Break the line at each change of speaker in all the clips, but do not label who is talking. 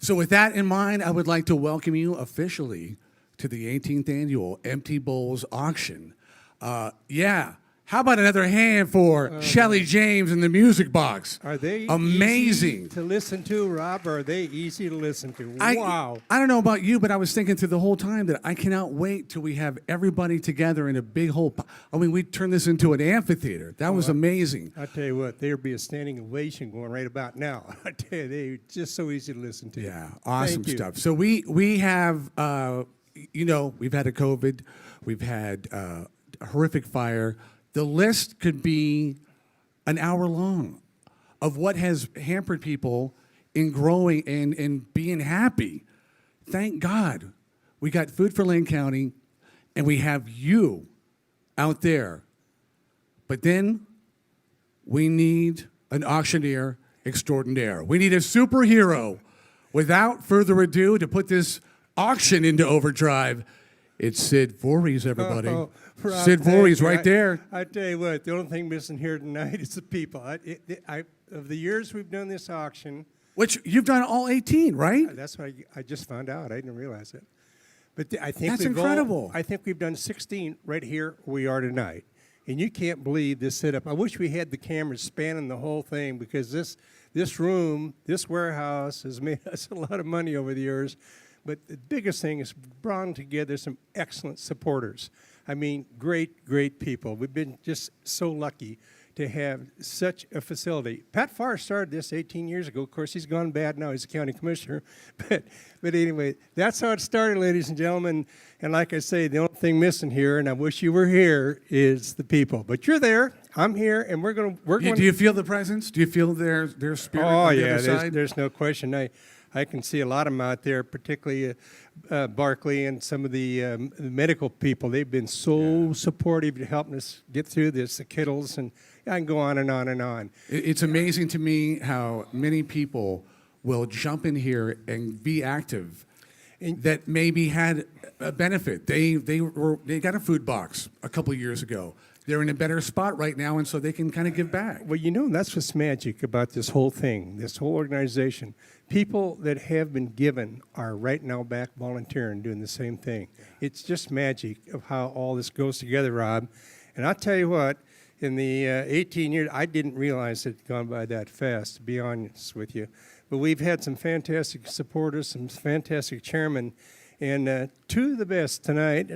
So with that in mind, I would like to welcome you officially to the 18th annual Empty Bowls auction. Yeah, how about another hand for Shelly James and the Music Box?
Are they
amazing
easy to listen to, Rob? Or are they easy to listen to? Wow.
I don't know about you, but I was thinking through the whole time that I cannot wait till we have everybody together in a big whole. I mean, we turned this into an amphitheater. That was amazing.
I tell you what, there'd be a standing ovation going right about now. I tell you, they're just so easy to listen to.
Yeah, awesome
Thank you.
stuff. So we have, we've had a COVID, we've had a horrific fire. The list could be an hour long of what has hampered people in growing and being happy. Thank God we got Food for Lane County and we have you out there. But then we need an auctioneer extraordinaire. We need a superhero. Without further ado, to put this auction into overdrive, it's Sid Voorhees, everybody.
Rob,
Sid Voorhees
thank you.
right there.
I tell you what, the only thing missing here tonight is the people. Of the years we've done this auction,
Which you've done all 18, right?
that's what I just found out. I didn't realize it. But I think
That's
we've
incredible.
I think we've done 16 right here where we are tonight. And you can't believe this setup. I wish we had the cameras spanning the whole thing, because this room, this warehouse has made us a lot of money over the years. But the biggest thing is brought together some excellent supporters. I mean, great, great people. We've been just so lucky to have such a facility. Pat Farr started this 18 years ago. Of course, he's gone bad now. He's a county commissioner. But anyway, that's how it started, ladies and gentlemen. And like I say, the only thing missing here, and I wish you were here, is the people. But you're there. I'm here, and we're going to.
Do you feel the presence? Do you feel their spirit on the other side?
There's no question. I can see a lot of them out there, particularly Barkley and some of the medical people. They've been so supportive to helping us get through this, the Kittles, and I can go on and on and on.
It's amazing to me how many people will jump in here and be active that maybe had a benefit. They got a food box a couple of years ago. They're in a better spot right now, and so they can kind of give back.
Well, that's what's magic about this whole thing, this whole organization. People that have been given are right now back volunteering, doing the same thing. It's just magic of how all this goes together, Rob. And I'll tell you what, in the 18 years, I didn't realize it had gone by that fast, to be honest with you. But we've had some fantastic supporters, some fantastic chairmen, and two of the best tonight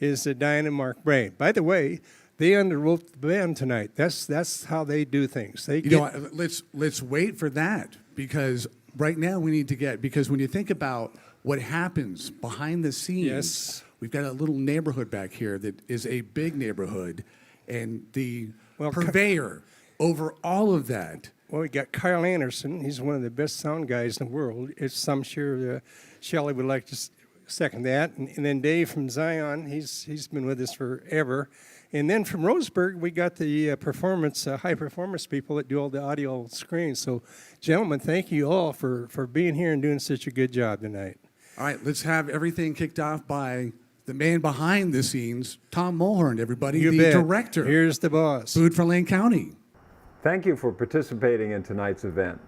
is Diane and Mark Bray. By the way, they underwrote the band tonight. That's how they do things.
Let's wait for that, because right now we need to because when you think about what happens behind the scenes,
yes.
We've got a little neighborhood back here that is a big neighborhood, and the purveyor over all of that.
Well, we got Kyle Anderson. He's one of the best sound guys in the world. I'm sure Shelley would like to second that. And then Dave from Zion, he's been with us forever. And then from Roseburg, we got the high performance people that do all the audio screens. So, gentlemen, thank you all for being here and doing such a good job tonight.
All right, let's have everything kicked off by the man behind the scenes, Tom Mulhern, everybody,
You
the
bet.
director.
Here's the boss.
Food for Lane County.
Thank you for participating in tonight's event.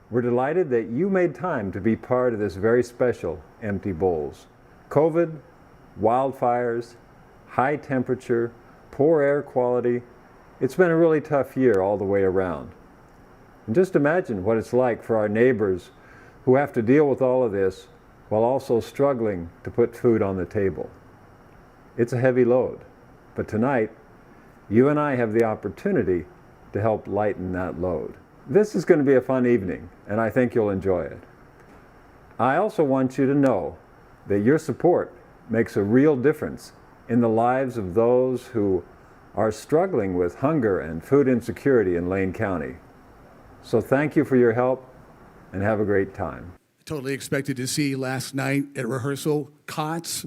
We're delighted that you made time to be part of this very special Empty Bowls. COVID, wildfires, high temperature, poor air quality. It's been a really tough year all the way around. And just imagine what it's like for our neighbors who have to deal with all of this while also struggling to put food on the table. It's a heavy load, but tonight, you and I have the opportunity to help lighten that load. This is going to be a fun evening, and I think you'll enjoy it. I also want you to know that your support makes a real difference in the lives of those who are struggling with hunger and food insecurity in Lane County. So thank you for your help, and have a great time.
Totally expected to see last night at rehearsal cots.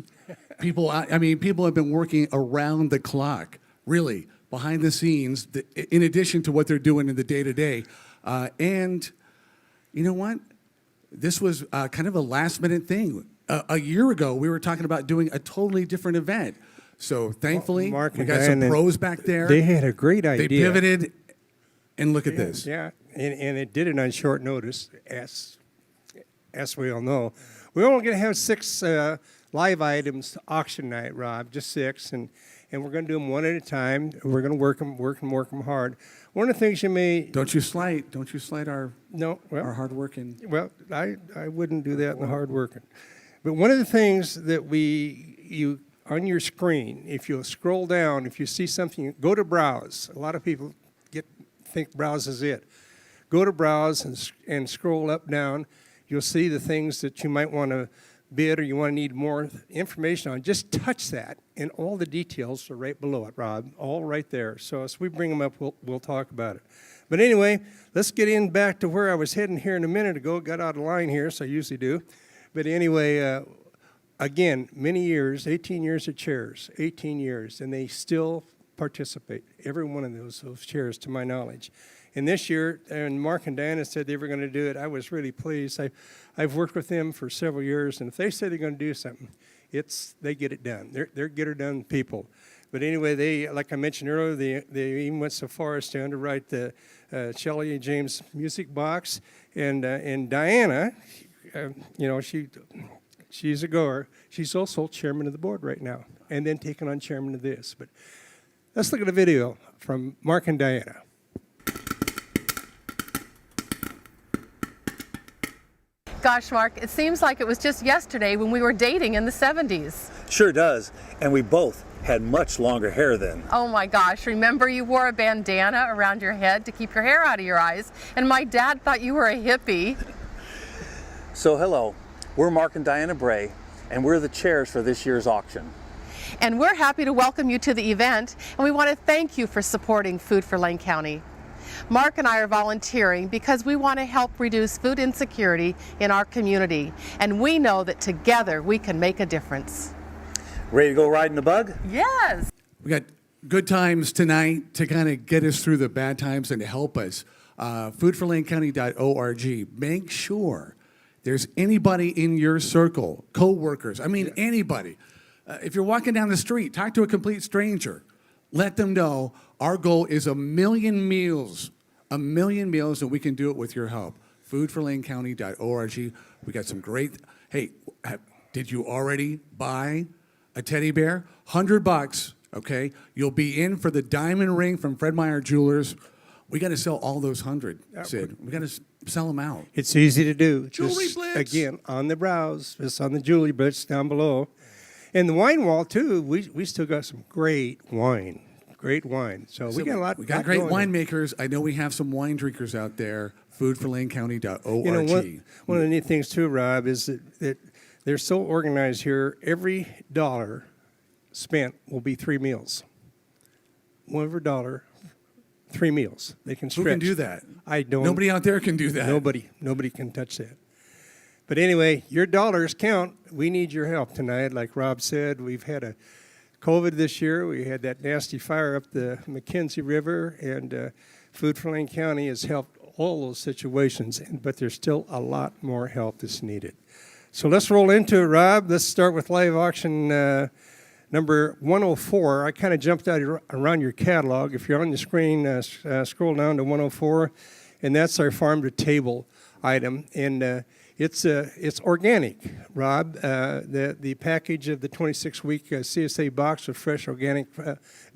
People have been working around the clock, really, behind the scenes, in addition to what they're doing in the day-to-day. And you know what? This was kind of a last-minute thing. A year ago, we were talking about doing a totally different event. So thankfully,
Mark
we got some pros back there.
They had a great idea.
They pivoted, and look at this.
Yeah, and it did it on short notice. Yes. as we all know. We're only going to have 6 live items auction night, Rob, just 6, and we're going to do them one at a time. We're going to work them hard. One of the things you may
Don't you slight our
no, well,
our hard working.
well, I wouldn't do that in the hard working. But one of the things that you on your screen, if you'll scroll down, if you see something, go to browse. A lot of people think browse is it. Go to browse and scroll up down. You'll see the things that you might want to bid or you want to need more information on. Just touch that, and all the details are right below it, Rob, all right there. So as we bring them up, we'll talk about it. But anyway, let's get in back to where I was heading here in a minute ago. Got out of line here, so I usually do. But anyway, again, many years, 18 years of chairs, 18 years, and they still participate, every one of those chairs, to my knowledge. And this year, and Mark and Diana said they were going to do it, I was really pleased. I've worked with them for several years, and if they say they're going to do something, they get it done. They're get-it-done people. But anyway, they, like I mentioned earlier, they even went so far as to underwrite the Shelley James music box. And Diana, she's a goer. She's also chairman of the board right now, and then taking on chairman of this. But let's look at a video from Mark and Diana.
Gosh, Mark, it seems like it was just yesterday when we were dating in the 70s.
Sure does, and we both had much longer hair then.
Oh my gosh, remember you wore a bandana around your head to keep your hair out of your eyes, and my dad thought you were a hippie.
So hello, we're Mark and Diana Bray, and we're the chairs for this year's auction.
And we're happy to welcome you to the event, and we want to thank you for supporting Food for Lane County. Mark and I are volunteering because we want to help reduce food insecurity in our community, and we know that together we can make a difference.
Ready to go riding the bug?
Yes!
We got good times tonight to kind of get us through the bad times and to help us. Foodforlanecounty.org. Make sure there's anybody in your circle, co-workers, anybody. If you're walking down the street, talk to a complete stranger. Let them know our goal is 1 million meals, and we can do it with your help. Foodforlanecounty.org. We got some great, hey, did you already buy a teddy bear? $100, okay? You'll be in for the diamond ring from Fred Meyer Jewelers. We got to sell all those 100, Sid. We got to sell them out.
It's easy to do.
Jewelry
Just,
Blitz.
again, on the browse, just on the Jewelry Blitz down below. And the wine wall, too, we still got some great wine. Great wine. So we got a lot.
We got great winemakers. I know we have some wine drinkers out there. Foodforlanecounty.org.
You know, one of the neat things, too, Rob, is that they're so organized here. Every dollar spent will be 3 meals. Every dollar, 3 meals. They can stretch.
Who can do that?
I don't.
Nobody out there can do that.
Nobody can touch that. But anyway, your dollars count. We need your help tonight. Like Rob said, we've had a COVID this year. We had that nasty fire up the McKenzie River, and Food for Lane County has helped all those situations, but there's still a lot more help that's needed. So let's roll into it, Rob. Let's start with live auction number 104. I kind of jumped out around your catalog. If you're on the screen, scroll down to 104, and that's our farm to table item. And it's organic, Rob. The package of the 26-week CSA box of fresh organic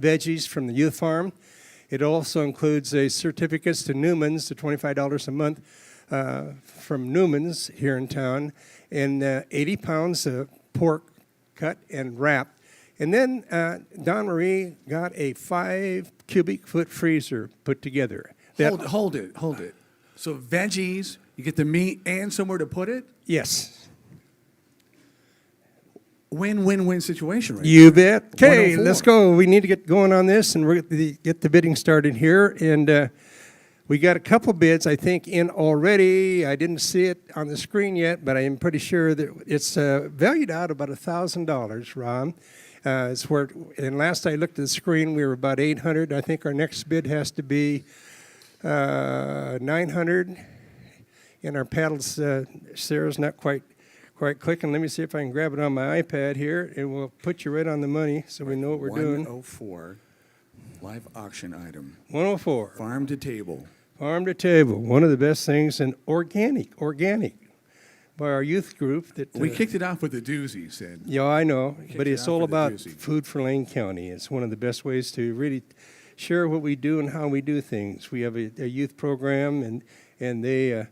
veggies from the youth farm. It also includes a certificates to Newman's, to $25 a month from Newman's here in town, and 80 pounds of pork cut and wrapped. And then Don Marie got a 5 cubic foot freezer put together.
Hold it. So veggies, you get the meat and somewhere to put it?
Yes.
Win-win-win situation, right?
You bet. Okay,
104.
let's go. We need to get going on this, and we're going to get the bidding started here. And we got a couple bids, I think, in already. I didn't see it on the screen yet, but I am pretty sure that it's valued out about $1,000, Ron. It's where, and last I looked at the screen, we were about $800. I think our next bid has to be $900. And our paddles, Sarah's not quite clicking. Let me see if I can grab it on my iPad here, and we'll put you right on the money so we know what we're doing.
104, live auction item.
104.
Farm to table.
Farm to table, one of the best things, and organic. by our youth group. That
We kicked it off with a doozy, Sid.
Yeah, I know, but
it
it's
out
all
for the
about
doozy.
food for Lane County. It's one of the best ways to really share what we do and how we do things. We have a youth program, and they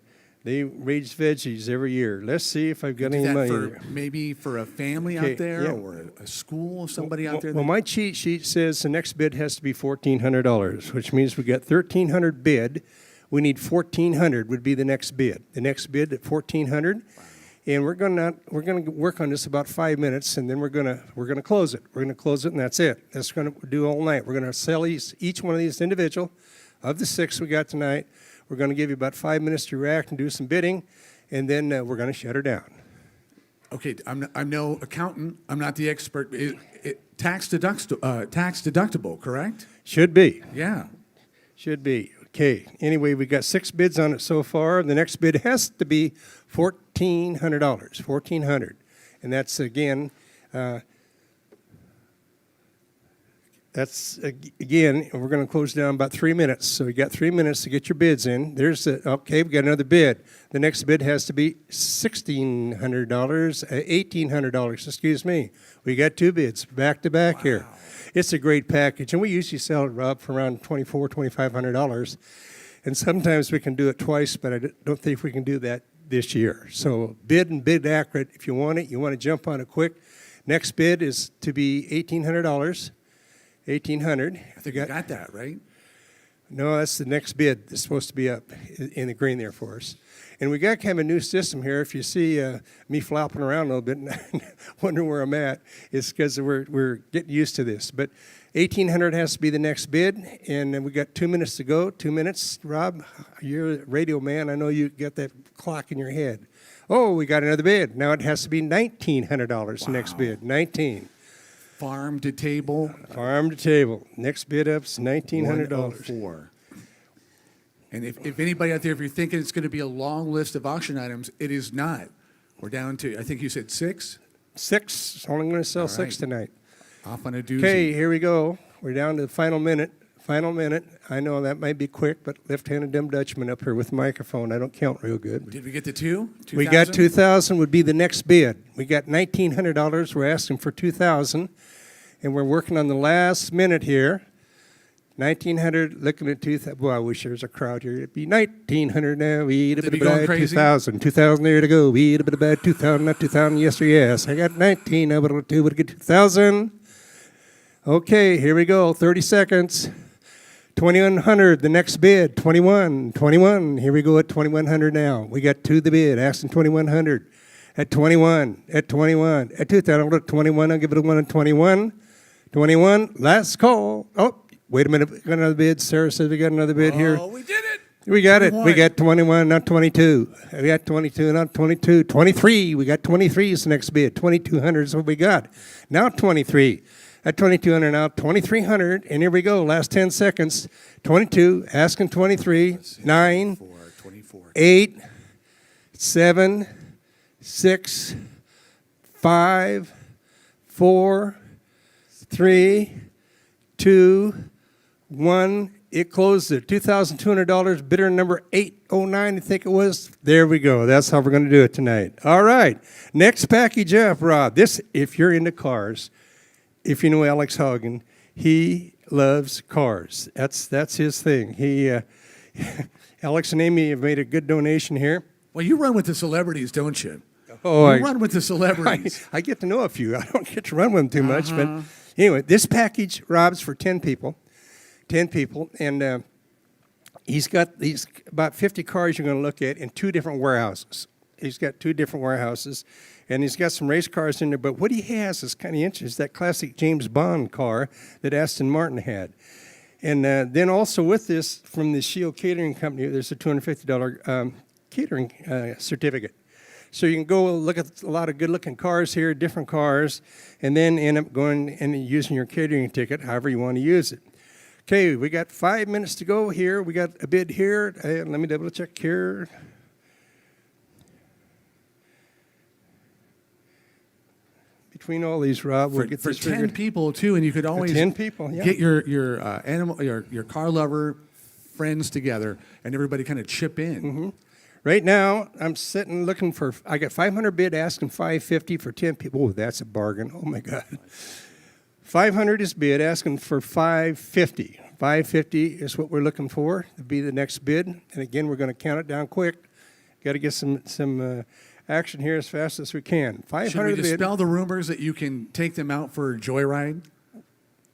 raise veggies every year. Let's see if I've got
Do
any
that
money.
for maybe for a family
Okay,
out there
yeah.
or a school, somebody out there.
Well,
that-
my cheat sheet says the next bid has to be $1,400, which means we got 1,300 bid. We need 1,400 would be the next bid. The next bid at 1,400, and we're gonna work on this about 5 minutes, and then we're gonna close it. We're gonna close it, and that's it. That's gonna do all night. We're gonna sell each one of these individual. Of the 6 we got tonight, we're gonna give you about 5 minutes to react and do some bidding, and then we're gonna shut her down.
Okay, I'm no accountant. I'm not the expert. Tax deductible, correct?
Should be.
Yeah.
Should be. Okay. Anyway, we got 6 bids on it so far. The next bid has to be $1,400. $1,400, and that's again. Again. We're going to close down about 3 minutes. So you got 3 minutes to get your bids in. Okay. We got another bid. The next bid has to be $1,600. $1,800. Excuse me. We got 2 bids back to back here. It's a great package, and we usually sell it, Rob, for around $2,400, $2,500. And sometimes we can do it twice, but I don't think we can do that this year. So bid and bid accurate. If you want it, you want to jump on it quick. Next bid is to be $1,800. $1,800.
I think you got that, right?
No, that's the next bid. It's supposed to be up in the green there for us. And we got kind of a new system here. If you see me flopping around a little bit and wondering where I'm at, it's because we're getting used to this. But $1,800 has to be the next bid, and then we got 2 minutes to go. 2 minutes, Rob. You're a radio man. I know you got that clock in your head. Oh, we got another bid. Now it has to be $1,900. The next bid, 19.
Farm to table.
Farm to table. Next bid up's $1,900.
104. And if anybody out there, if you're thinking it's going to be a long list of auction items, it is not. We're down to, I think you said 6?
6. Only going to sell
All
6
right.
tonight.
Off on a doozy.
Okay, here we go. We're down to the final minute. Final minute. I know that might be quick, but left-handed dumb Dutchman up here with microphone. I don't count real good.
Did we get to 2?
We got 2,000 would be the next bid. We got $1,900. We're asking for 2,000, and we're working on the last minute here. 1,900. Looking at 2,000. Well, I wish there was a crowd here. It'd be 1,900 now. We eat a
Did
bit
we go
of
crazy?
2,000. 2,000 there to go. We eat a bit of bad 2,000. Not 2,000. Yes or yes. I got 19. I would do. Would get 2,000. Okay, here we go. 30 seconds. 2,100, the next bid. 21. Here we go at 2,100 now. We got 2 the bid, asking 2,100. At 21, at 2,000, at 21. I'll give it a 1 at 21. 21, last call. Oh, wait a minute. We got another bid. Sarah says we got another bid here.
Oh, we did it.
We got it.
21.
We got 21, not 22. We got 22, not 22. 23. We got 23 is the next bid. 2,200 is what we got. Now 23. At 2,200 now, 2,300. And here we go. Last 10 seconds. 22, asking 23. 9,
24.
8, 7, 6, 5, 4, 3, 2, 1. It closed at $2,200, bidder number 809, I think it was. There we go. That's how we're going to do it tonight. All right. Next package up, Rob. This, if you're into cars, if you know Alex Hogan, he loves cars. That's his thing. Alex and Amy have made a good donation here.
Well, you run with the celebrities, don't you?
Oh,
You run with the celebrities.
I get to know a few. I don't get to run with them too much. But anyway, this package, Rob's for 10 people. 10 people. And he's got these about 50 cars you're going to look at in 2 different warehouses. He's got 2 different warehouses. And he's got some race cars in there. But what he has is kind of interesting. It's that classic James Bond car that Aston Martin had. And then also with this, from the Shield Catering Company, there's a $250 catering certificate. So you can go look at a lot of good-looking cars here, different cars, and then end up going and using your catering ticket, however you want to use it. Okay, we got 5 minutes to go here. We got a bid here. Let me double-check here. Between all these, Rob, we'll get
For
this
10
figured.
people too, and you could always
10 people, yeah.
get your animal your car lover friends together, and everybody kind of chip in.
Right now, I'm sitting looking for, I got 500 bid asking 550 for 10 people. Oh, that's a bargain. Oh my God. 500 is bid asking for 550. 550 is what we're looking for to be the next bid. And again, we're going to count it down quick. Got to get some action here as fast as we can. 500
Should we
bid.
dispel the rumors that you can take them out for a joyride?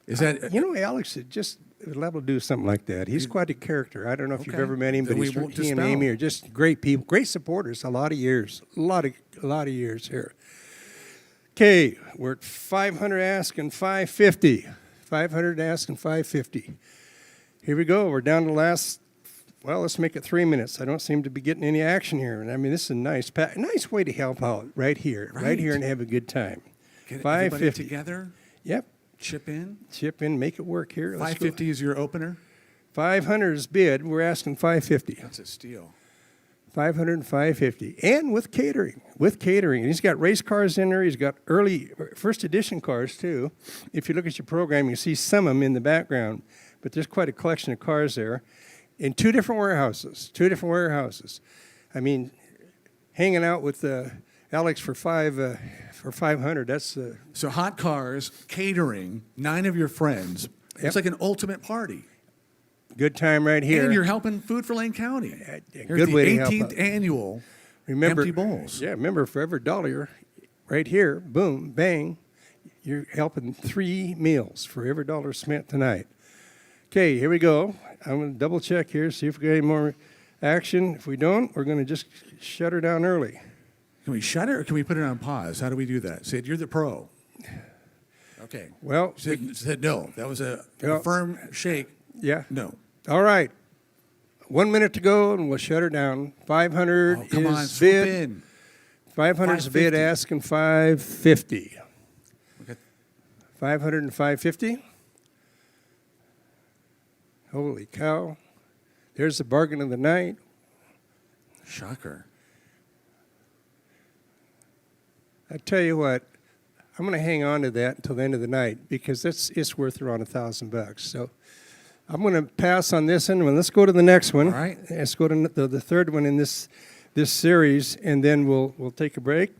Is that
You know, Alex is just able to do something like that. He's quite a character. I don't know if you've
Okay.
ever met him,
Then
but
we
he
won't
and
dispel.
Amy are just great people, great supporters. A lot of years, a lot of years here. Okay, we're at 500 asking 550. 500 asking 550. Here we go. We're down to the last. Well, let's make it 3 minutes. I don't seem to be getting any action here. And I mean, this is a nice way to help out right here, right here, and have a good time.
get everybody
550
together,
Yep.
chip in?
Chip in, make it work here. Let's go.
550 is your opener?
500 is bid. We're asking 550.
That's a steal.
500 and 550. And with catering. With catering. And he's got race cars in there. He's got early first edition cars too. If you look at your program, you see some of them in the background. But there's quite a collection of cars there. In two different warehouses. I mean, hanging out with Alex for 500. That's
So hot cars, catering, 9 of your friends.
Yep.
It's like an ultimate party.
good time right here.
And you're helping Food for Lane County. Here
good
at the
way to help
18th
out.
annual
Remember,
Empty Bowls.
Yeah, remember for every dollar right here, boom, bang, you're helping 3 meals for every dollar spent tonight. Okay, here we go. I'm going to double check here, see if we got any more action. If we don't, we're going to just shut her down early.
Can we shut it or can we put it on pause? How do we do that? Sid, you're the pro. Okay.
Well,
Said no. That was a
Well-
firm shake.
yeah.
No.
All right. 1 minute to go, and we'll shut her down. 500
Oh, come
is
on, swoop
bid.
in.
500 is bid,
550.
asking 550.
Okay.
500 and 550. Holy cow. There's the bargain of the night.
Shocker.
I tell you what, I'm going to hang on to that until the end of the night because it's worth around $1,000. So I'm going to pass on this one. Well, let's go to the next one.
All right.
Let's go to the third one in this series, and then we'll take a break.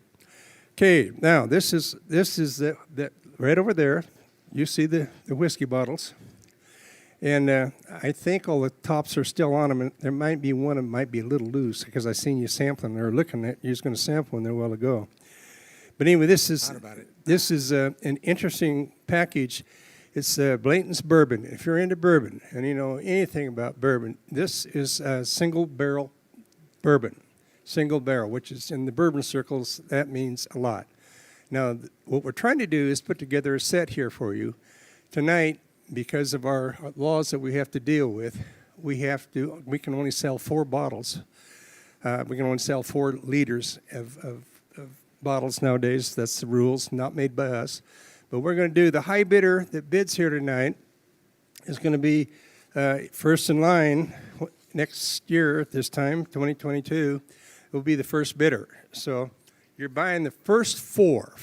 Okay, now this is that right over there. You see the whiskey bottles, and I think all the tops are still on them. And there might be one that might be a little loose because I seen you sampling or looking at. You was going to sample one there a while ago. But anyway, this is an interesting package. It's Blanton's bourbon. If you're into bourbon and you know anything about bourbon, this is a single barrel bourbon. Single barrel, which is in the bourbon circles, that means a lot. Now, what we're trying to do is put together a set here for you. Tonight, because of our laws that we have to deal with, we can only sell 4 bottles. We can only sell 4 liters of bottles nowadays. That's the rules, not made by us. But we're going to do the high bidder that bids here tonight is going to be first in line next year at this time, 2022, will be the first bidder. So you're buying the first four,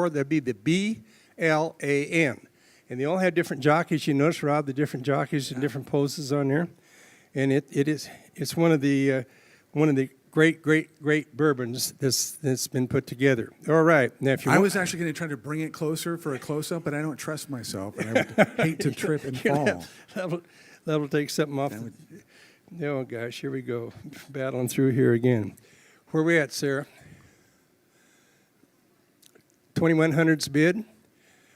that'd be the BLAN. And they all have different jockeys. You notice, Rob, the different jockeys and different poses on there. And it's one of the great bourbons that's been put together. All right. Now, if you
I
want-
was actually going to try to bring it closer for a close-up, but I don't trust myself, and I would hate to trip and fall.
that'll take something off. Oh gosh, here we go, battling through here again. Where we at, Sarah? 2100's bid.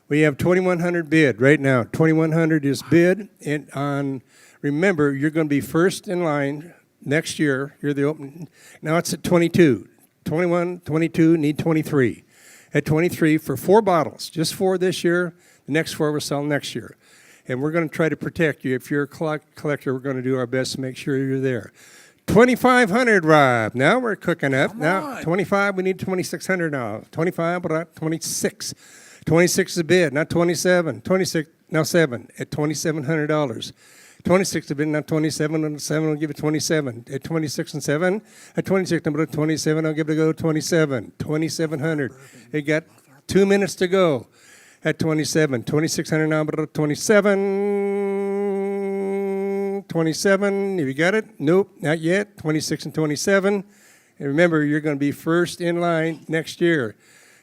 We have 2100 bid right now. 2100 is bid, and on. Remember, you're going to be first in line next year. You're the open. Now it's at 22. 21, 22, need 23. At 23 for 4 bottles, just 4 this year. The next 4 we're selling next year. And we're going to try to protect you. If you're a collector, we're going to do our best to make sure you're there. 2,500, Rob. Now we're cooking up.
Come
Now
on.
25, we need 2,600 now. 25, but not 26. 26 is a bid, not 27. 26, now 7 at $2,700. 26 a bid, not 27. And 7, I'll give it 27. At 26 and 7, at 26, number 27, I'll give it a go 27. 2,700. You got 2 minutes to go. At 27, 2,600 now, but 27, 27. Have you got it? Nope, not yet. 26 and 27. And remember, you're going to be first in line next year.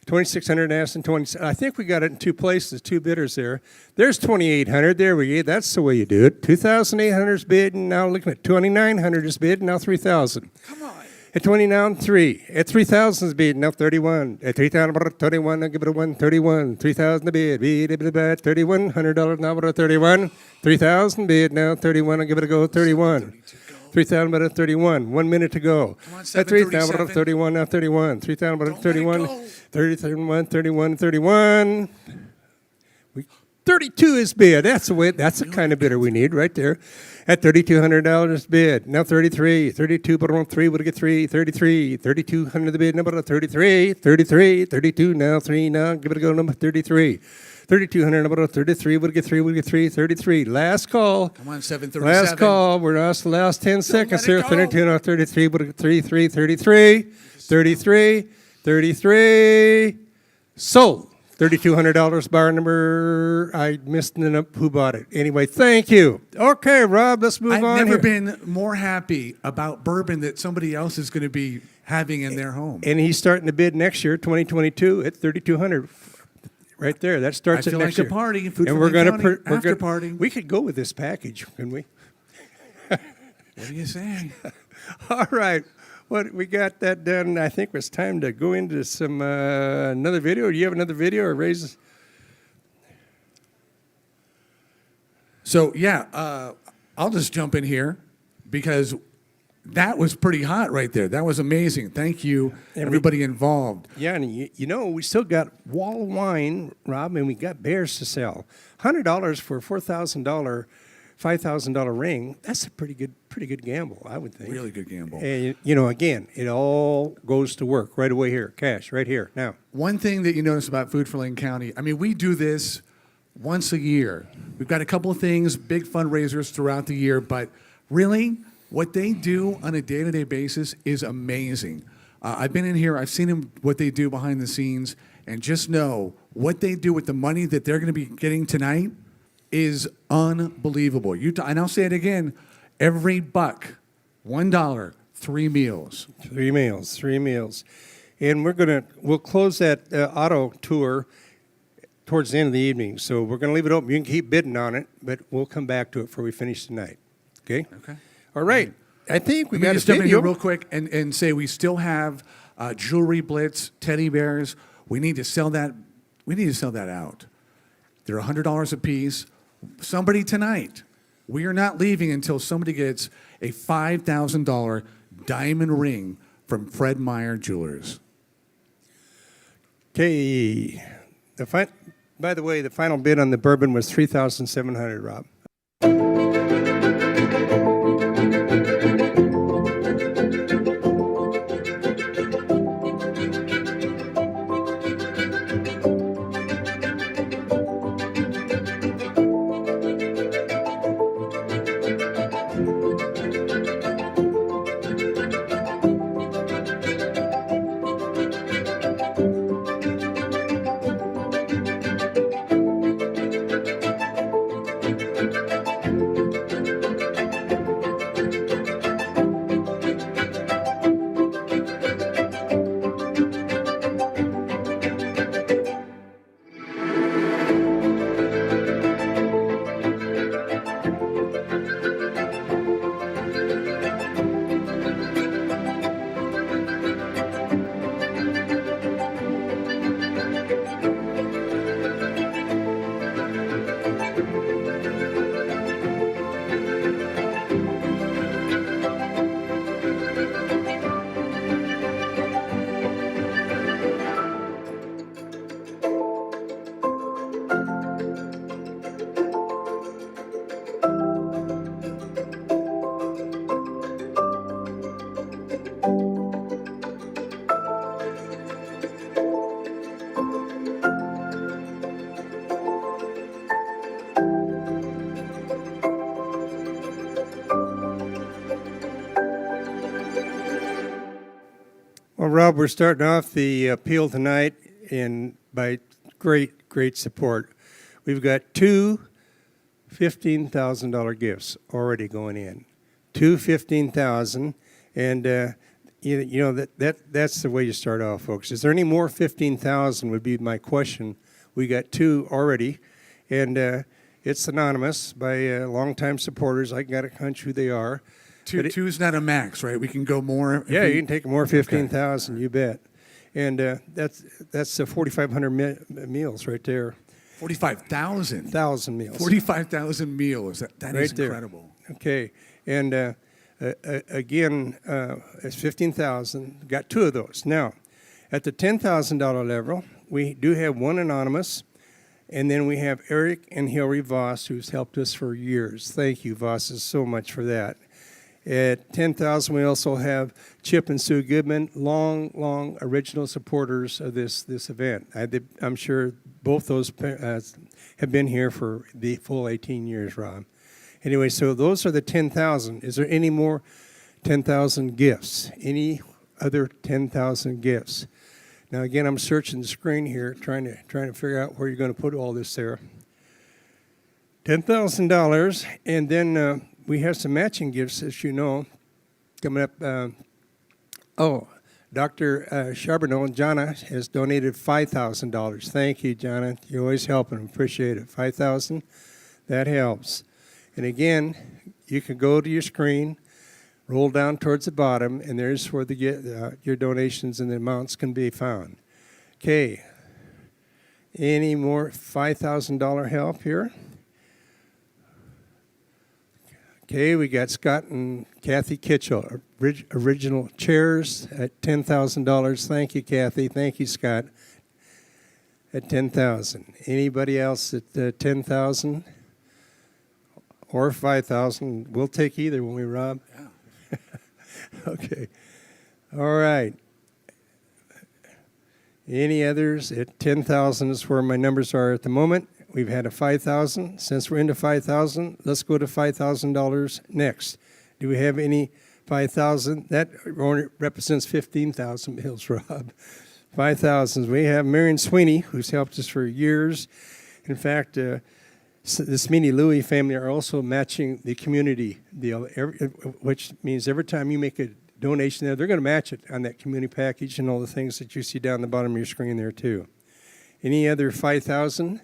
2,600 asked and 20. I think we got it in two places, two bidders there. There's 2,800. There we go. That's the way you do it. 2,800 is bid, and now looking at 2,900 is bid, and now 3,000. Come on. At 29, 3. At 3,000 is bid, now 31. At 3,000, 31. I'll give it a 131. 3,000 a bid. Bid, $3,100 now, 31. 3,000 bid, now 31. I'll give it a go, 31. 3,000 but at 31. 1 minute to go. At 3,000 but 31, now 31. 3,000 but at 31. 30, 31, 31, 31. 32 is bid. That's the way. That's the kind of bidder we need right there. At $3,200 bid. Now 33. 32 but on 3 would get 3. 33. 3,200 the bid. Number 33. 33. 32 now 3 now. Give it a go. Number 33. 3,200 number 33 would get 3 would get 3. 33. Last call.
Come on, 737.
Last call. We're the last 10 seconds here. 32 now 33 would get 3. 3. 33. 33. 33. Sold. $3,200 bar number. I missed who bought it. Anyway, thank you. Okay, Rob, let's move on.
I've never
here.
been more happy about bourbon that somebody else is going to be having in their home.
And he's starting to bid next year, 2022, at $3,200. Right there. That starts
I
at
feel
next
like
year.
a party. Food
And
for
we're
Lake
going
County
to
after party.
We could go with this package, couldn't we?
What do you say?
All right. What we got that done. I think it's time to go into some another video. Do you have another video or raise?
So yeah, I'll just jump in here because that was pretty hot right there. That was amazing. Thank you, everybody involved.
Yeah, and you know we still got wall of wine, Rob, and we got bears to sell. $100 for a $4,000, $5,000 ring. That's a pretty good gamble, I would think.
Really good gamble.
And you know, again, it all goes to work right away here, cash right here now.
One thing that you notice about Food for Lane County, I mean, we do this once a year. We've got a couple of things, big fundraisers throughout the year, but really, what they do on a day-to-day basis is amazing. I've been in here, I've seen them, what they do behind the scenes, and just know what they do with the money that they're going to be getting tonight is unbelievable. And I'll say it again, every buck, $1, 3 meals.
3 meals, 3 meals. And we'll close that auto tour towards the end of the evening. So we're going to leave it open. You can keep bidding on it, but we'll come back to it before we finish tonight. Okay?
Okay.
All right. I think we
Let me
got
just
a
jump in
video.
here real quick and say we still have jewelry blitz, teddy bears. We need to sell that. We need to sell that out. They're $100 a piece. Somebody tonight. We are not leaving until somebody gets a $5,000 diamond ring from Fred Meyer Jewelers.
Okay. By the way, the final bid on the bourbon was $3,700, Rob. Well, Rob, we're starting off the appeal tonight and by great support. We've got 2 $15,000 gifts already going in. Two 15,000, and you know that's the way you start off, folks. Is there any more 15,000? Would be my question. We got two already, and it's anonymous by longtime supporters. I got to hunch who they are.
Two is not a max, right? We can go more. if
Yeah,
we-
you can take more 15,000. You bet. And that's 4,500 meals right there.
45,000.
1,000 meals.
45,000 meals. That is
Right there.
incredible.
Okay, and again, it's 15,000. Got two of those. Now, at the $10,000 level, we do have one anonymous, and then we have Eric and Hillary Voss, who's helped us for years. Thank you, Vosses, so much for that. At 10,000, we also have Chip and Sue Goodman, long original supporters of this event. I'm sure both those have been here for the full 18 years, Rob. Anyway, so those are the 10,000. Is there any more 10,000 gifts? Any other 10,000 gifts? Now, again, I'm searching the screen here, trying to figure out where you're going to put all this there. $10,000, and then we have some matching gifts, as you know, coming up. Dr. Charbonneau, Jana, has donated $5,000. Thank you, Jana. You're always helping. Appreciate it. $5,000, that helps. And again, you can go to your screen, roll down towards the bottom, and there's where your donations and the amounts can be found. Okay. Any more $5,000 help here? Okay, we got Scott and Kathy Kitchell, original chairs at $10,000. Thank you, Kathy. Thank you, Scott. At $10,000. Anybody else at $10,000 or $5,000? We'll take either, won't we, Rob? Yeah. Okay. All right. Any others at 10,000 is where my numbers are at the moment. We've had a 5,000. Since we're into 5,000, let's go to $5,000 next. Do we have any 5,000? That represents 15,000 meals, Rob. 5,000. We have Marion Sweeney, who's helped us for years. In fact, the Sweeney Louie family are also matching the community deal, which means every time you make a donation there, they're going to match it on that community package and all the things that you see down the bottom of your screen there, too. Any other 5,000?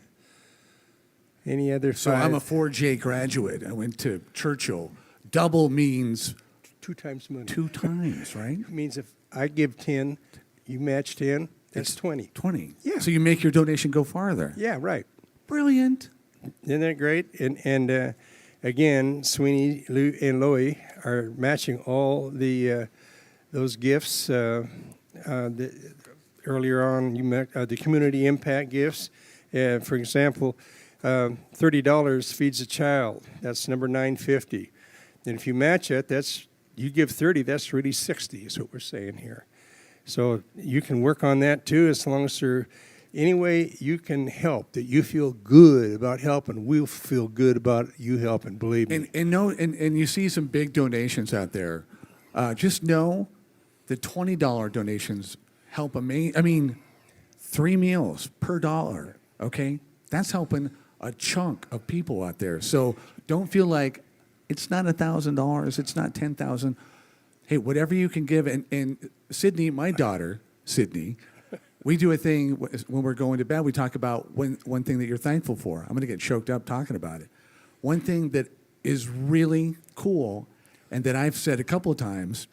Any other
So I'm a 4J graduate. I went to Churchill. Double means
2 times money.
2 times, right?
It means if I give 10, you match 10, that's 20.
20.
Yeah.
So you make your donation go farther.
Yeah, right.
Brilliant.
Isn't that great? And again, Sweeney and Loie are matching all the those gifts. Earlier on, you met the community impact gifts. For example, $30 feeds a child. That's number 950. And if you match it, you give 30. That's really 60. Is what we're saying here. So you can work on that too, as long as there any way you can help that you feel good about helping. We'll feel good about you helping. Believe me.
And you see some big donations out there. Just know the $20 donations help amazing. I mean, 3 meals per dollar. Okay, that's helping a chunk of people out there. So don't feel like it's not $1,000, it's not 10,000. Hey, whatever you can give. And Sydney, my daughter, Sydney, we do a thing when we're going to bed. We talk about one thing that you're thankful for. I'm going to get choked up talking about it. One thing that is really cool, and that I've said a couple of times,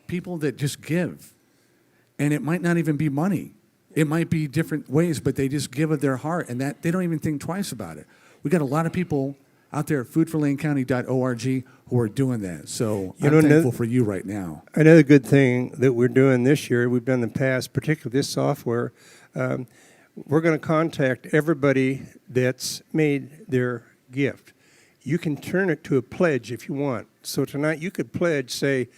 people that just give, and it might not even be money. It might be different ways, but they just give of their heart, and that they don't even think twice about it. We got a lot of people out there at foodforlanecounty.org who are doing that. So I'm thankful for you right now.
Another good thing that we're doing this year, we've done in the past, particularly this software, we're going to contact everybody that's made their gift. You can turn it to a pledge if you want. So tonight you could pledge, say,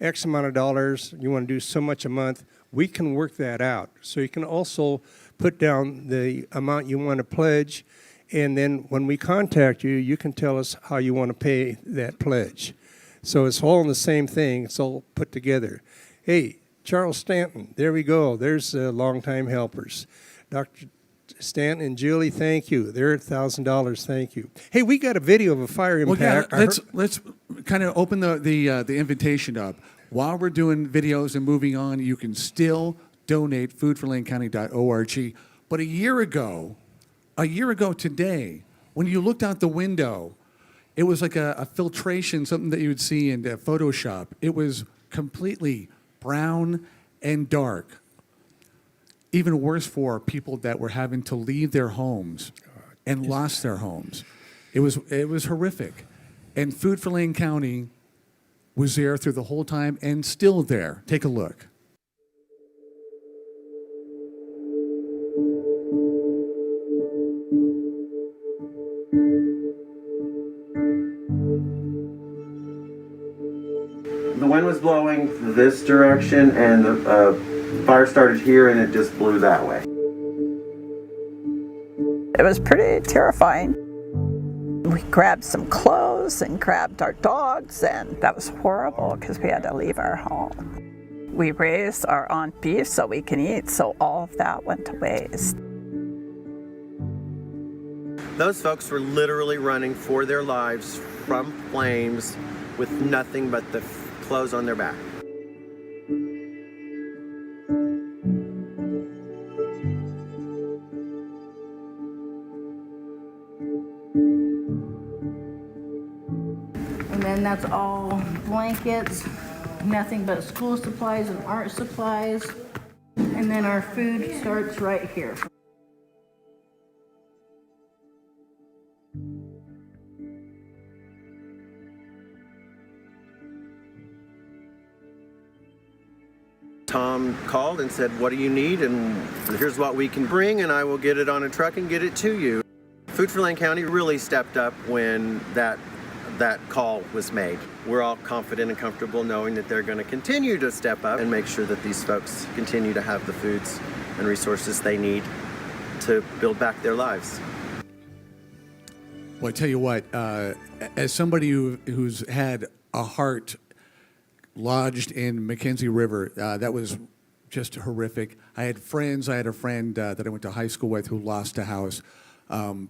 X amount of dollars, you want to do so much a month. We can work that out. So you can also put down the amount you want to pledge, and then when we contact you, you can tell us how you want to pay that pledge. So it's all in the same thing. It's all put together. Hey, Charles Stanton, there we go. There's longtime helpers. Dr. Stanton and Julie, thank you. They're $1,000. Thank you. Hey, we got a video of a fire
Well, yeah,
impact.
let's kind of open the invitation up. While we're doing videos and moving on, you can still donate foodforlanecounty.org. But a year ago today, when you looked out the window, it was like a filtration, something that you would see in Photoshop. It was completely brown and dark. Even worse for people that were having to leave their homes and lost their homes. It was horrific. And Food for Lane County was there through the whole time and still there. Take a look.
The wind was blowing this direction and the fire started here and it just blew that way.
It was pretty terrifying. We grabbed some clothes and grabbed our dogs, and that was horrible because we had to leave our home. We raised our own beef so we can eat, so all of that went to waste.
Those folks were literally running for their lives from flames with nothing but the clothes on their back.
And then that's all blankets, nothing but school supplies and art supplies. And then our food starts right here.
Tom called and said, "What do you need? And here's what we can bring, and I will get it on a truck and get it to you." Food for Lane County really stepped up when that call was made. We're all confident and comfortable knowing that they're going to continue to step up and make sure that these folks continue to have the foods and resources they need to build back their lives.
Well, I tell you what, as somebody who's had a heart lodged in Mackenzie River, that was just horrific. I had a friend that I went to high school with who lost a house.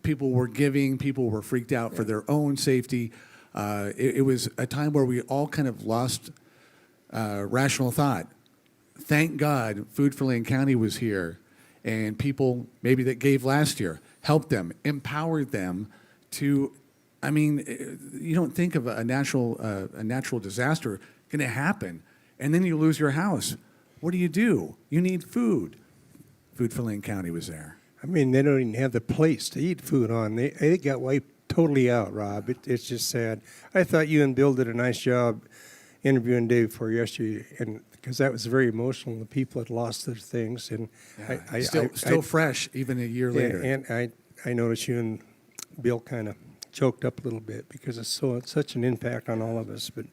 People were giving, people were freaked out for their own safety. It was a time where we all kind of lost rational thought. Thank God Food for Lane County was here, and people maybe that gave last year helped them, empowered them to, I mean, you don't think of a natural disaster going to happen, and then you lose your house. What do? You need food. Food for Lane County was there.
I mean, they don't even have the place to eat food on. They got wiped totally out, Rob. It's just sad. I thought you and Bill did a nice job interviewing Dave for yesterday, and because that was very emotional. The people had lost their things, and
Yeah, still fresh even a year later.
And I noticed you and Bill kind of choked up a little bit because it's such an impact on all of us. But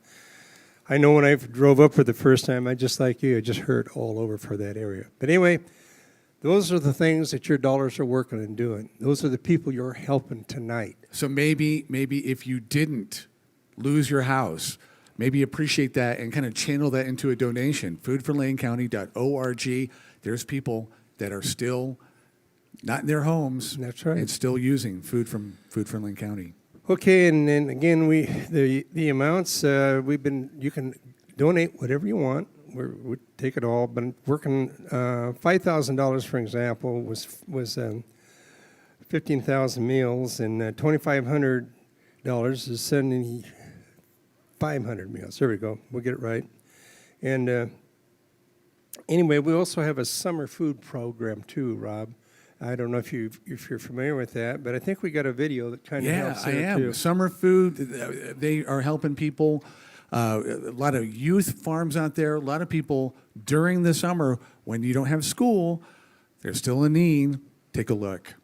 I know when I drove up for the first time, I just like you, I just hurt all over for that area. But anyway, those are the things that your dollars are working and doing. Those are the people you're helping tonight.
So maybe if you didn't lose your house, maybe appreciate that and kind of channel that into a donation. Foodforlanecounty.org. There's people that are still not in their homes.
That's right.
And still using food from Lane County.
Okay, and then again, the amounts you can donate whatever you want. We take it all, but working $5,000, for example, was 15,000 meals, and $2,500 is sending 500 meals. There we go. We'll get it right. And anyway, we also have a summer food program too, Rob. I don't know if you're familiar with that, but I think we got a video that kind of helps there.
Yeah, I am.
Too.
Summer food, they are helping people. A lot of youth farms out there. A lot of people during the summer when you don't have school, there's still a need. Take a look.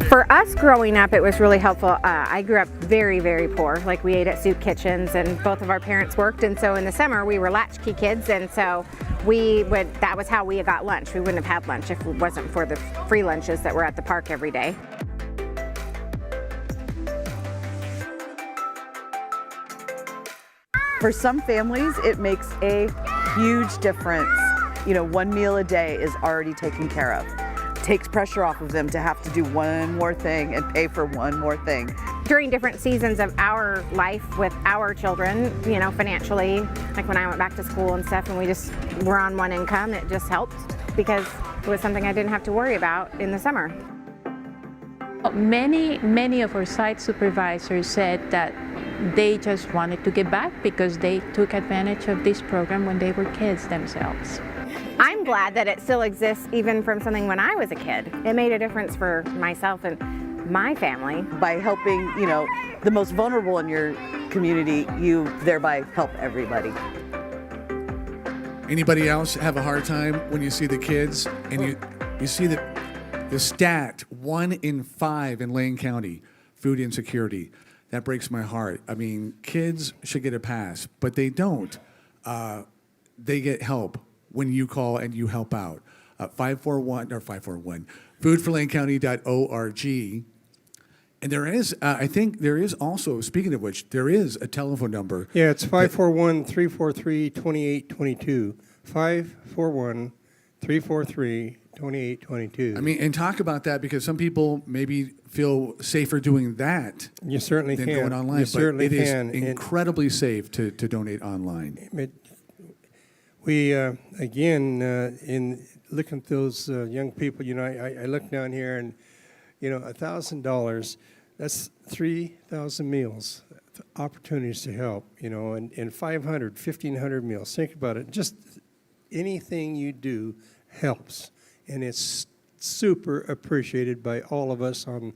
For us growing up, it was really helpful. I grew up very, very poor. Like, we ate at soup kitchens, and both of our parents worked, and so in the summer we were latchkey kids, and so that was how we got lunch. We wouldn't have had lunch if it wasn't for the free lunches that were at the park every day.
For some families, it makes a huge difference. You know, one meal a day is already taken care of. Takes pressure off of them to have to do one more thing and pay for one more thing.
During different seasons of our life with our children, you know, financially, like when I went back to school and stuff, and we just were on one income, it just helped because it was something I didn't have to worry about in the summer.
Many of our site supervisors said that they just wanted to give back because they took advantage of this program when they were kids themselves.
I'm glad that it still exists even from something when I was a kid. It made a difference for myself and my family.
By helping, you know, the most vulnerable in your community, you thereby help everybody.
Anybody else have a hard time when you see the kids and you see the stat 1 in 5 in Lane County, food insecurity? That breaks my heart. I mean, kids should get a pass, but they don't. They get help when you call and you help out. 541, foodforlanecounty.org. And there is, I think there is also, speaking of which, there is a telephone number.
Yeah, it's 541-343-2822. 541-343-2822.
I mean, and talk about that because some people maybe feel safer doing that.
You certainly
than
can.
going online.
You certainly
but it
can.
is incredibly safe to donate online.
We, again, in looking at those young people, you know, I look down here and, you know, $1,000, that's 3,000 meals, opportunities to help, you know, and 500, 1,500 meals. Think about it. Just anything you do helps, and it's super appreciated by all of us on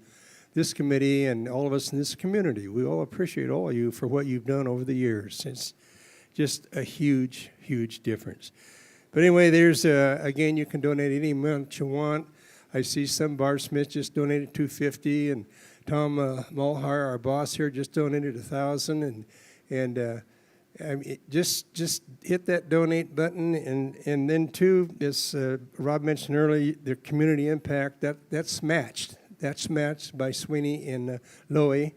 this committee and all of us in this community. We all appreciate all of you for what you've done over the years. It's just a huge, huge difference. But anyway, there's, again, you can donate any amount you want. I see some Barb Smith just donated $250, and Tom Mulhar, our boss here, just donated $1,000, and I mean, just hit that donate button, and then too, as Rob mentioned earlier, the community impact that's matched. That's matched by Sweeney and Lowy.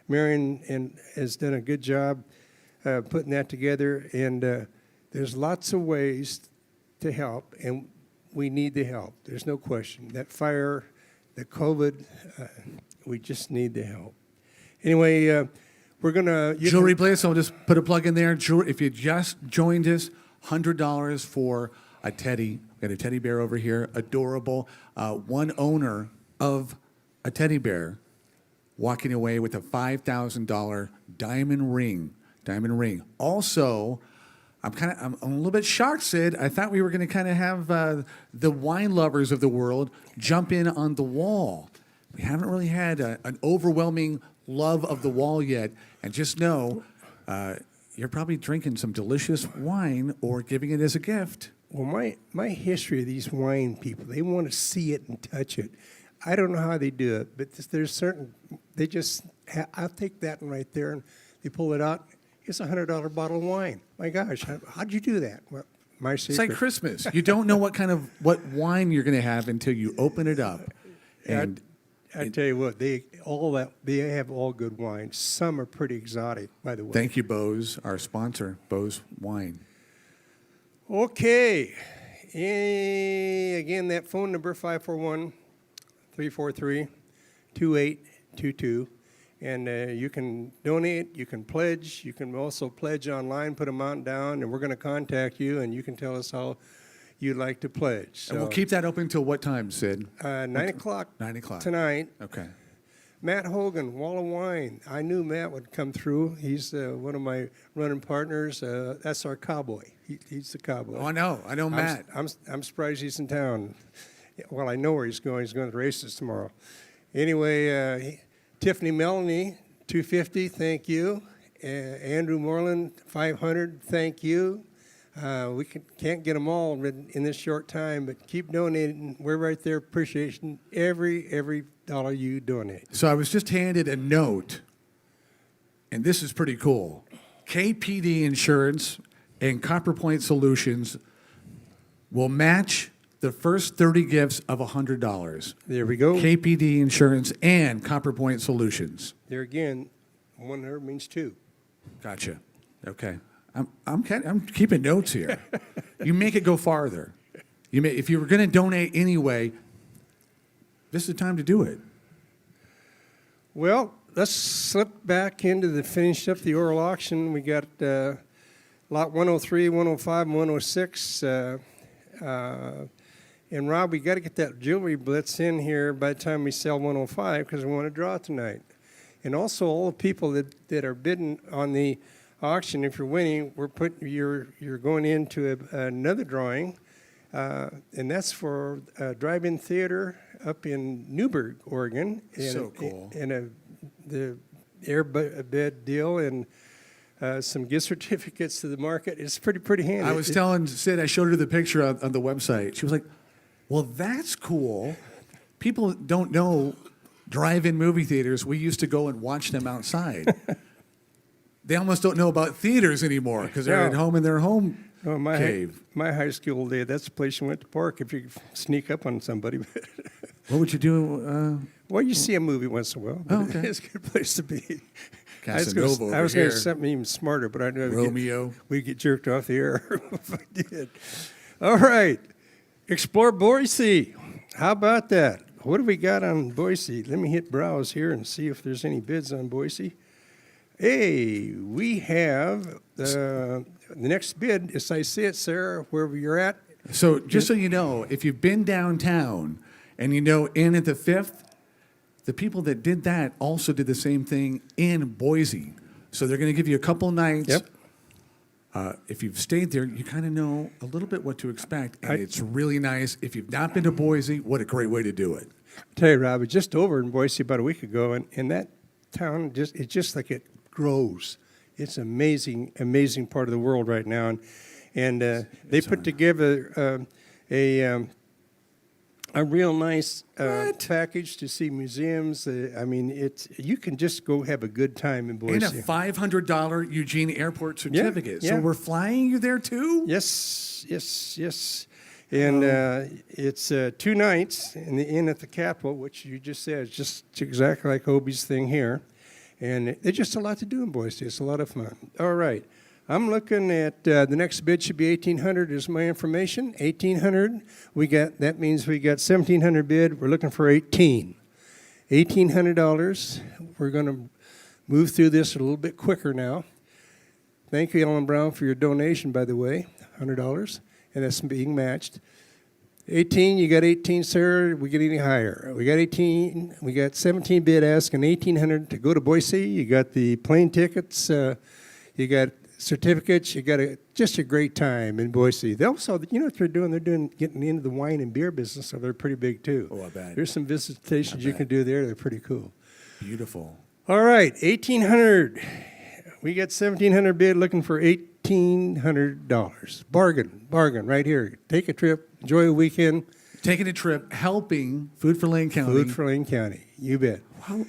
Marion has done a good job putting that together, and there's lots of ways to help, and we need the help. There's no question. That fire, the COVID, we just need the help. Anyway, we're gonna
Jewelry place. I'll just put a plug in there. If you just joined us, $100 for a teddy. We got a teddy bear over here, adorable. One owner of a teddy bear walking away with a $5,000 diamond ring. Also, I'm a little bit shocked, Sid. I thought we were going to kind of have the wine lovers of the world jump in on the wall. We haven't really had an overwhelming love of the wall yet. And just know, you're probably drinking some delicious wine or giving it as a gift.
Well, my history of these wine people, they want to see it and touch it. I don't know how they do it, but there's certain, they just, I'll take that one right there, and they pull it out. It's a $100 bottle of wine. My gosh, how'd you do that? Well, my secret.
It's like Christmas. You don't know what wine you're going to have until you open it up. And
I tell you what, they have all good wines. Some are pretty exotic, by the way.
Thank you, Bose, our sponsor, Bose Wine.
Okay. Again, that phone number, 541-343-2822. And you can donate, you can pledge, you can also pledge online, put amount down, and we're going to contact you, and you can tell us how you'd like to pledge. So,
And we'll keep that open till what time, Sid?
9 o'clock
9 o'clock.
tonight.
Okay.
Matt Hogan, Wall of Wine. I knew Matt would come through. He's one of my running partners. That's our cowboy. He's the cowboy.
Oh, I know Matt.
I'm surprised he's in town. Well, I know where he's going. He's going to the races tomorrow. Anyway, Tiffany Melanie, $250, thank you. Andrew Moreland, $500, thank you. We can't get them all in this short time, but keep donating. We're right there, appreciation every dollar you donate.
So I was just handed a note, and this is pretty cool. KPD Insurance and Copper Point Solutions will match the first 30 gifts of $100.
There we go.
KPD Insurance and Copper Point Solutions.
There again, 100 means 2.
Gotcha. Okay. I'm keeping notes here. You make it go farther. If you were going to donate anyway, this is the time to do it.
Well, let's slip back into finish up the oral auction. We got lot 103, 105, and 106. And Rob, we got to get that jewelry blitz in here by the time we sell 105 because we want to draw tonight. And also all the people that are bidding on the auction, if you're winning, you're going into another drawing, and that's for a drive-in theater up in Newburgh, Oregon.
So cool.
And the airbed deal and some gift certificates to the market. It's pretty handy.
I was telling Sid, I showed her the picture on the website. She was like, well, that's cool. People don't know drive-in movie theaters. We used to go and watch them outside. They almost don't know about theaters anymore because they're at home in their home cave.
My high school day, that's the place you went to park if you sneak up on somebody.
What would you do?
Well, you see a movie once in a while. But
okay.
It's a good place to be.
Casanova over
I was going to
here.
something even smarter, but I know
Romeo.
we'd get jerked off the air if I did. All right. Explore Boise. How about that? What do we got on Boise? Let me hit browse here and see if there's any bids on Boise. Hey, we have the next bid, as I see it, Sarah, wherever you're at.
So just so you know, if you've been downtown and you know Inn at the Fifth, the people that did that also did the same thing in Boise. So they're going to give you a couple nights.
Yep.
If you've stayed there, you kind of know a little bit what to expect, and it's really nice. If you've not been to Boise, what a great way to do it.
Tell you, Rob, I was just over in Boise about a week ago, and that town it's just like it grows. It's amazing part of the world right now, and they put together a real nice package to see museums. I mean, you can just go have a good time in Boise.
And a $500 Eugene Airport certificate.
Yeah.
So we're flying you there too?
Yes. And it's 2 nights in the Inn at the Capitol, which you just said is just exactly like Obie's thing here. And there's just a lot to do in Boise. It's a lot of fun. All right. I'm looking at the next bid should be $1,800 is my information. $1,800. That means we got $1,700 bid. We're looking for $1,800. We're going to move through this a little bit quicker now. Thank you, Ellen Brown, for your donation, by the way, $100, and that's being matched. 18, you got 18, sir. We get any higher? We got 18. We got 17 bid asking $1,800 to go to Boise. You got the plane tickets. You got certificates. You got just a great time in Boise. They also, you know what they're doing? They're getting into the wine and beer business, so they're pretty big too.
Oh, I bet.
There's some visitations you can do there. They're pretty cool.
Beautiful.
All right, $1,800. We got $1,700 bid looking for $1,800. Bargain right here. Take a trip, enjoy a weekend.
Taking a trip, helping Food for Lane County.
Food for Lane County, you bet.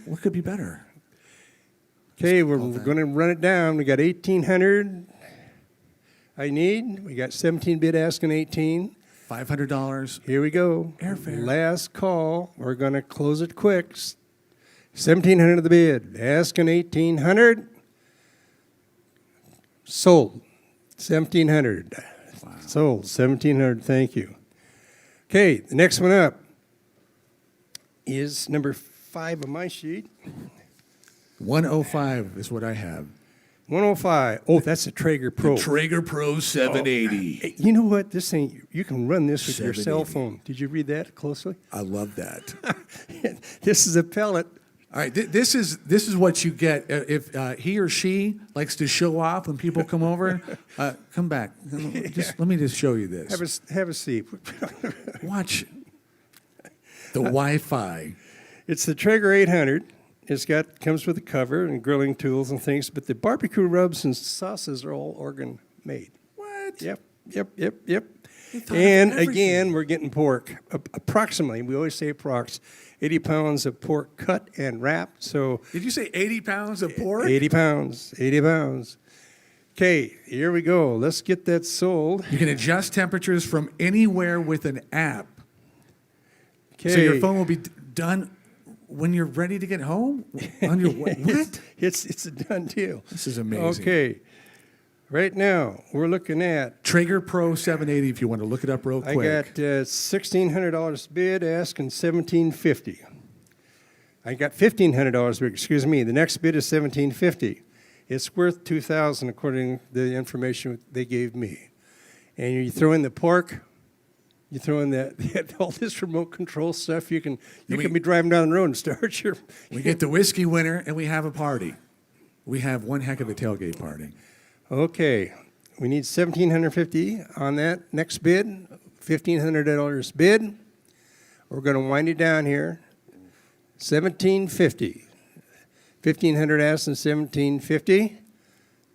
What could be better?
Okay, we're going to run it down. We got $1,800 I need. We got 17 bid asking 18.
$500.
Here we go.
Airfare.
Last call. We're going to close it quick. $1,700 of the bid. Asking $1,800. Sold. $1,700. Wow. Sold. $1,700. Thank you. Okay, the next one up is number 5 on my sheet.
105 is what I have.
105. Oh, that's a Traeger Pro.
The Traeger Pro 780.
Hey, you know what? This thing, you can run this with your cell
780.
phone. Did you read that closely?
I love that.
This is a pellet.
All right, this is what you get if he or she likes to show off when people come over. Come back. Let me just show you this.
Have a seat.
Watch the Wi-Fi.
It's the Traeger 800. Comes with a cover and grilling tools and things, but the barbecue rubs and sauces are all organ made.
What?
Yep.
thought of
And
everything.
again, we're getting pork. Approximately, we always say approx, 80 pounds of pork cut and wrapped. So
Did you say 80 pounds of pork?
80 pounds. Okay, here we go. Let's get that sold.
You can adjust temperatures from anywhere with an app.
Okay.
So your phone will be done when you're ready to get home? On your way? What?
It's a done deal.
This is amazing.
Okay. Right now, we're looking at,
Traeger Pro 780 if you want to look it up real quick.
I got $1,600 bid, asking $1,750. I got $1,500 bid, excuse me. The next bid is $1,750. It's worth $2,000 according to the information they gave me. And you throw in the pork, you throw in all this remote control stuff. You can be driving down the road and start your.
We get the whiskey winner and we have a party. We have one heck of a tailgate party.
Okay, we need $1,750 on that next bid. $1,500 bid. We're going to wind it down here. $1,750. $1,500 asking $1,750.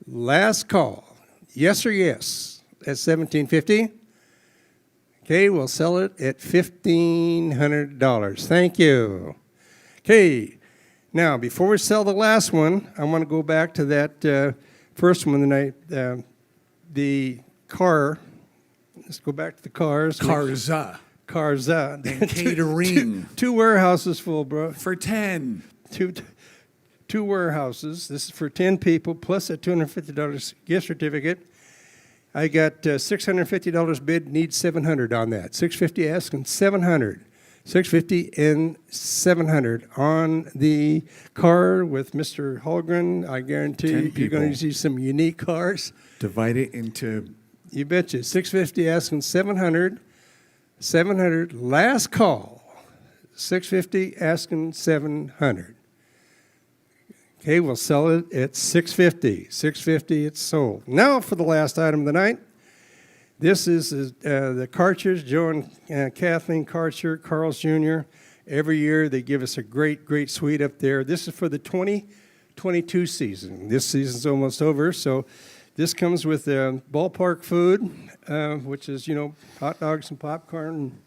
Last call. Yes or yes at $1,750. Okay, we'll sell it at $1,500. Thank you. Okay, now before we sell the last one, I want to go back to that first one tonight. The car. Let's go back to the cars.
Carza.
Carza.
And catering.
Two warehouses full, bro.
For 10.
Two warehouses. This is for 10 people plus a $250 gift certificate. I got $650 bid, need $700 on that. $650 asking $700. $650 and $700 on the car with Mr. Holgren. I guarantee you're going to see some unique cars.
Divide it into.
You betcha. $650 asking $700. $700 last call. $650 asking $700. Okay, we'll sell it at $650. $650, it's sold. Now for the last item of the night. This is the Karchers, Joe and Kathleen Karcher, Carl's Jr. Every year they give us a great, great suite up there. This is for the 2022 season. This season's almost over, so this comes with ballpark food, which is, hot dogs and popcorn. And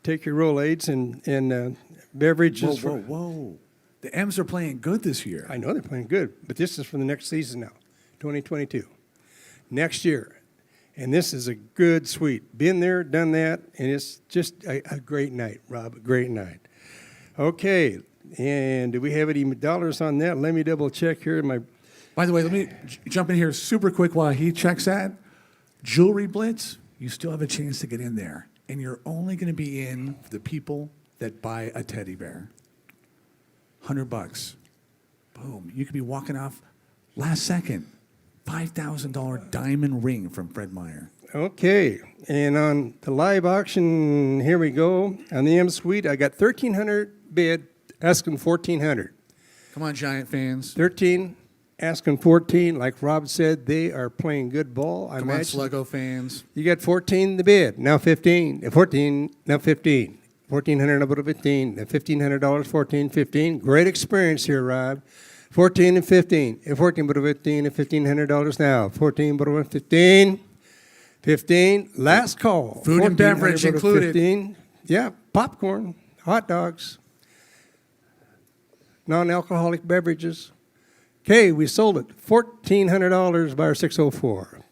take your Rolaids and beverages.
Whoa. The M's are playing good this year.
I know they're playing good, but this is for the next season now, 2022. Next year. And this is a good suite. Been there, done that, and it's just a great night, Rob, a great night. Okay, and do we have any dollars on that? Let me double check here.
By the way, let me jump in here super quick while he checks that. Jewelry Blitz, you still have a chance to get in there. And you're only going to be in for the people that buy a teddy bear. $100. Boom. You could be walking off last second. $5,000 diamond ring from Fred Meyer.
Okay. And on the live auction, here we go. On the M Suite, I got $1,300 bid, asking $1,400.
Come on, Giant fans.
13, asking 14. Like Rob said, they are playing good ball.
Come on, Sluggo fans.
You got 14 the bid, now 15. 14, now 15. $1,400 up to 15. $1,500, 14, 15. Great experience here, Rob. 14 and 15. 14 but 15 and $1,500 now. 14 but 15. 15. Last call.
Food and beverage included.
15. Yeah, popcorn, hot dogs, non-alcoholic beverages. Okay, we sold it. $1,400 by our 604.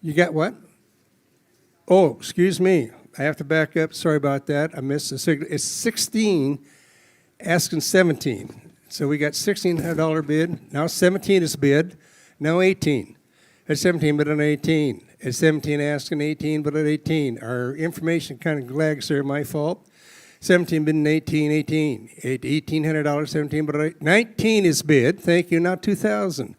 You got what? Oh, excuse me. I have to back up. Sorry about that. I missed the signal. It's 16, asking 17. So we got $1,600 bid. Now 17 is bid. Now 18. At 17, but at 18. At 17, asking 18, but at 18. Our information kind of lags there. My fault. 17 bid and 18, 18. $1,800, 17, but at 19 is bid. Thank you. Now 2,000.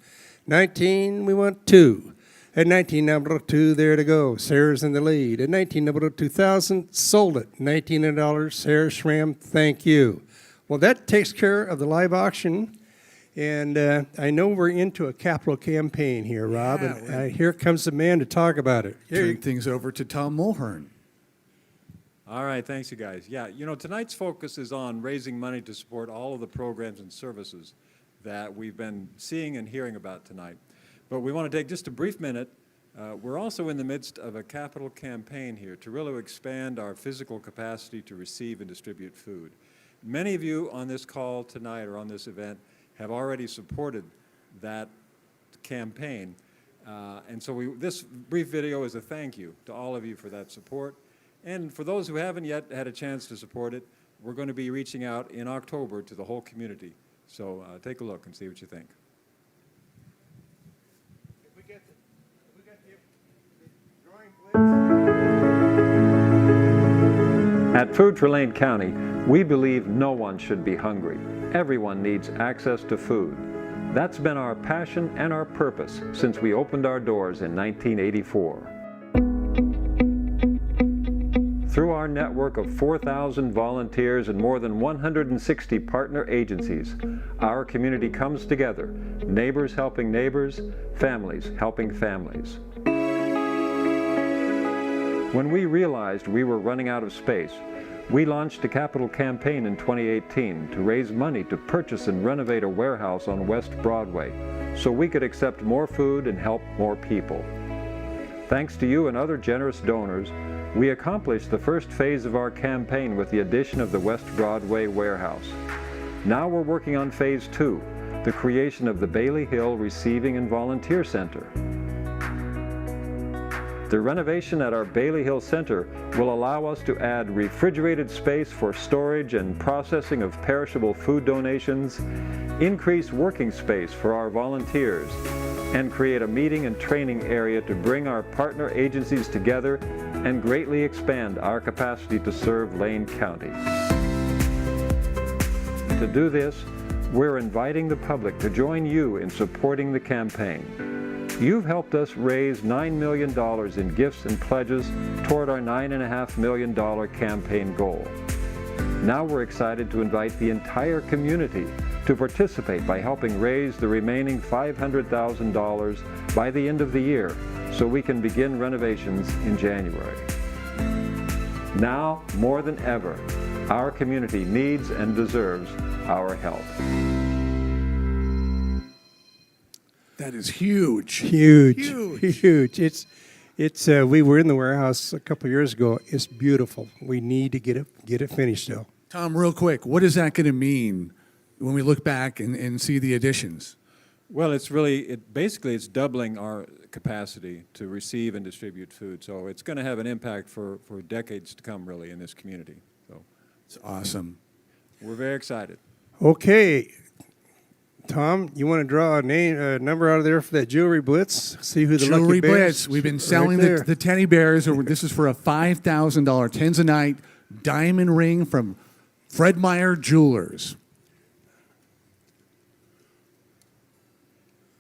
19, we want 2. At 19, number 2, there to go. Sarah's in the lead. At 19, number 2,000, sold it. $1,900, Sarah Schramm, thank you. Well, that takes care of the live auction. And I know we're into a capital campaign here, Rob.
Yeah,
and here comes the man to talk about it.
Turn things over to Tom Mulhern.
All right, thanks, you guys. Yeah, tonight's focus is on raising money to support all of the programs and services that we've been seeing and hearing about tonight. But we want to take just a brief minute. We're also in the midst of a capital campaign here to really expand our physical capacity to receive and distribute food. Many of you on this call tonight or on this event have already supported that campaign. And so this brief video is a thank you to all of you for that support. And for those who haven't yet had a chance to support it, we're going to be reaching out in October to the whole community. So take a look and see what you think. At Food for Lane County, we believe no one should be hungry. Everyone needs access to food. That's been our passion and our purpose since we opened our doors in 1984. Through our network of 4,000 volunteers and more than 160 partner agencies, our community comes together, neighbors helping neighbors, families helping families. When we realized we were running out of space, we launched a capital campaign in 2018 to raise money to purchase and renovate a warehouse on West Broadway so we could accept more food and help more people. Thanks to you and other generous donors, we accomplished the first phase of our campaign with the addition of the West Broadway warehouse. Now we're working on phase 2, the creation of the Bailey Hill Receiving and Volunteer Center. The renovation at our Bailey Hill Center will allow us to add refrigerated space for storage and processing of perishable food donations, increase working space for our volunteers, and create a meeting and training area to bring our partner agencies together and greatly expand our capacity to serve Lane County. To do this, we're inviting the public to join you in supporting the campaign. You've helped us raise $9 million in gifts and pledges toward our $9.5 million campaign goal. Now we're excited to invite the entire community to participate by helping raise the remaining $500,000 by the end of the year so we can begin renovations in January. Now, more than ever, our community needs and deserves our help.
That is huge.
Huge. It's. We were in the warehouse a couple of years ago. It's beautiful. We need to get it finished though.
Tom, real quick, what is that going to mean when we look back and see the additions?
Well, basically it's doubling our capacity to receive and distribute food. So it's going to have an impact for decades to come, really, in this community. So
it's awesome.
We're very excited.
Okay, Tom, you want to draw a number out of there for that jewelry blitz? See who the
Jewelry
lucky bears.
Blitz. We've been selling
right
the teddy bears. This is for a $5,000 Tanzanite diamond ring from Fred Meyer Jewelers.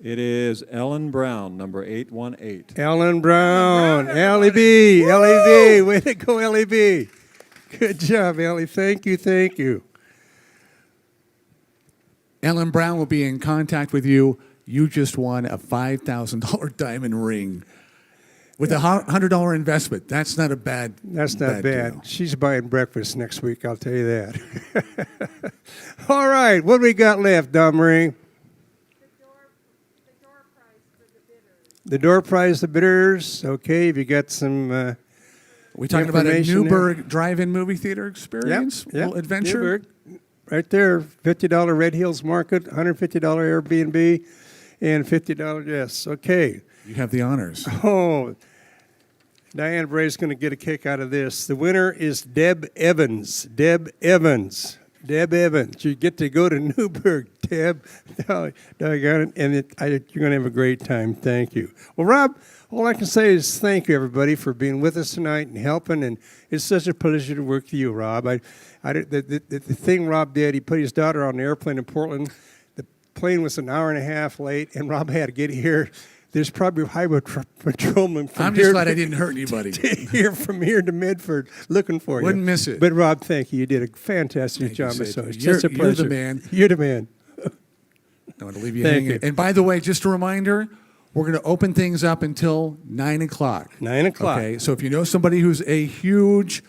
It is Ellen Brown, number 818.
Ellen Brown, L.E.B., L.E.B., way to go, L.E.B. Good job, Ellie. Thank you.
Ellen Brown will be in contact with you. You just won a $5,000 diamond ring with a $100 investment. That's not a bad.
That's not bad.
Deal.
She's buying breakfast next week, I'll tell you that. All right, what do we got left, Don Marie? The door prize, the bidders. Okay, have you got some
we talking about a
information
Newburgh
there?
drive-in movie theater experience?
Yep,
Little adventure?
Newburgh. Right there, $50 Red Hills Market, $150 Airbnb, and $50 yes. Okay.
You have the honors.
Oh, Diane Bray's going to get a kick out of this. The winner is Deb Evans. Deb Evans. You get to go to Newburgh, Deb. Doggone it. And you're going to have a great time. Thank you. Well, Rob, all I can say is thank you, everybody, for being with us tonight and helping. And it's such a pleasure to work with you, Rob. The thing Rob did, he put his daughter on the airplane in Portland. The plane was an hour and a half late, and Rob had to get here. There's probably a highway patrolman from
I'm
here.
just glad I didn't hurt anybody.
From here to Medford looking for you.
Wouldn't miss it.
But Rob, thank you. You did a fantastic job.
Sid.
So it's
You're-
just a
you're the
pleasure.
man.
You're the man.
I want to leave you
Thank
hanging.
you.
And by the way, just a reminder, we're going to open things up until 9 o'clock.
9 o'clock.
Okay, so if you know somebody who's a huge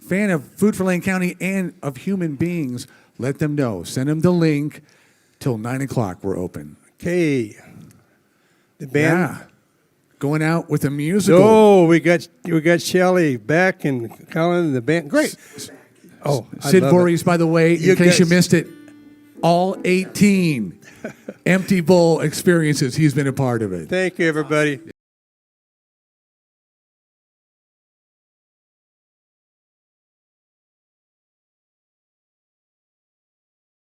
fan of Food for Lane County and of human beings, let them know. Send them the link. Till 9 o'clock, we're open.
Okay. The band.
Yeah. Going out with a musical.
Oh, we got Shelley back and Colin and the band. Great. Oh, I
Sid
love
Voorhees, by the way,
You
in case you
guys-
missed it, all 18 empty bowl experiences, he's been a part of it.
Thank you, everybody.